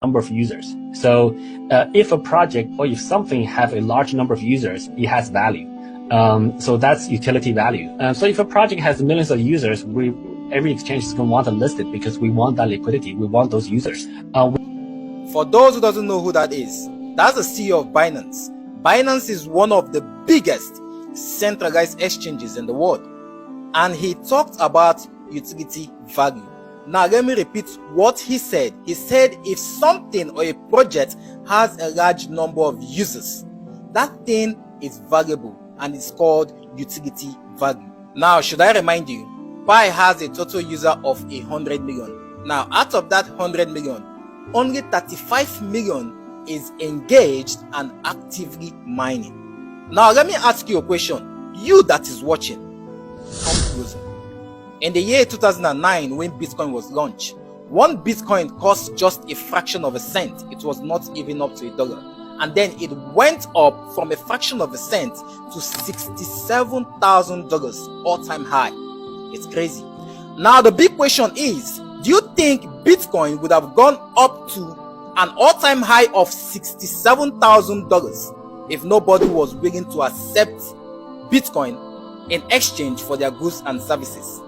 number of users. So if a project or if something have a large number of users, it has value. So that's utility value. So if a project has millions of users, every exchange is going to want to list it because we want that liquidity. We want those users. For those who doesn't know who that is, that's the CEO of Binance. Binance is one of the biggest centralized exchanges in the world. And he talked about utility value. Now let me repeat what he said. He said if something or a project has a large number of users, that thing is valuable and it's called utility value. Now, should I remind you, Pi has a total user of 100 million. Now, out of that 100 million, only 35 million is engaged and actively mining. Now, let me ask you a question. You that is watching, come closer. In the year 2009, when Bitcoin was launched, one Bitcoin cost just a fraction of a cent. It was not even up to $1. And then it went up from a fraction of a cent to $67,000 all-time high. It's crazy. Now the big question is, do you think Bitcoin would have gone up to an all-time high of $67,000 if nobody was willing to accept Bitcoin in exchange for their goods and services?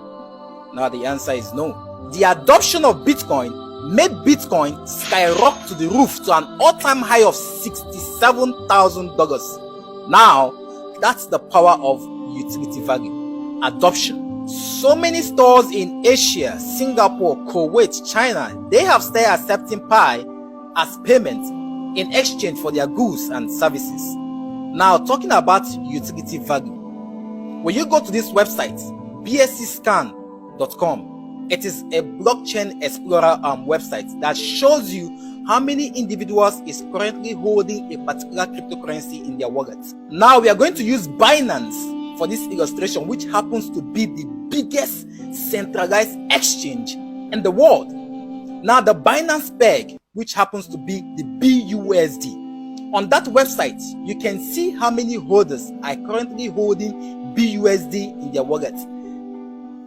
Now the answer is no. The adoption of Bitcoin made Bitcoin skyrocket to the roof to an all-time high of $67,000. Now, that's the power of utility value. Adoption. So many stores in Asia, Singapore, Kuwait, China, they have started accepting Pi as payment in exchange for their goods and services. Now, talking about utility value. When you go to this website, bscscan.com, it is a blockchain explorer website that shows you how many individuals is currently holding a particular cryptocurrency in their wallets. Now we are going to use Binance for this illustration, which happens to be the biggest centralized exchange in the world. Now the Binance peg, which happens to be the BUSD. On that website, you can see how many holders are currently holding BUSD in their wallets.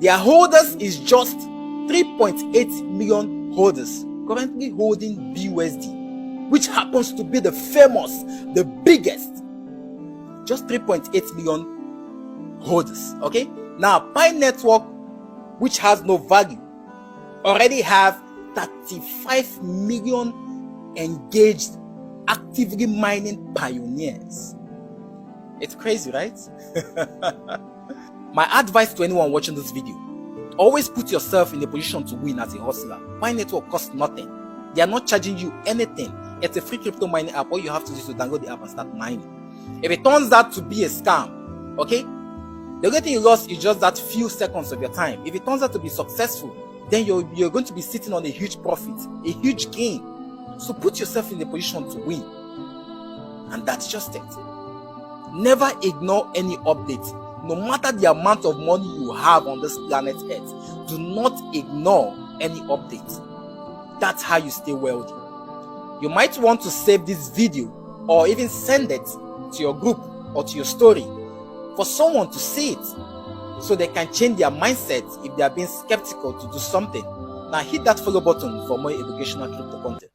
Their holders is just 3.8 million holders currently holding BUSD, which happens to be the famous, the biggest, just 3.8 million holders. Okay, now Pi Network, which has no value, already have 35 million engaged, actively mining pioneers. It's crazy, right? My advice to anyone watching this video, always put yourself in a position to win as a hustler. Pi Network costs nothing. They are not charging you anything. It's a free crypto mining app. All you have to do is to download the app and start mining. If it turns out to be a scam, okay, the only thing you lost is just that few seconds of your time. If it turns out to be successful, then you're going to be sitting on a huge profit, a huge gain. So put yourself in a position to win. And that's just it. Never ignore any update. No matter the amount of money you have on this planet Earth, do not ignore any updates. That's how you stay wealthy. You might want to save this video or even send it to your group or to your story for someone to see it so they can change their mindset if they are being skeptical to do something. Now hit that follow button for more educational crypto content.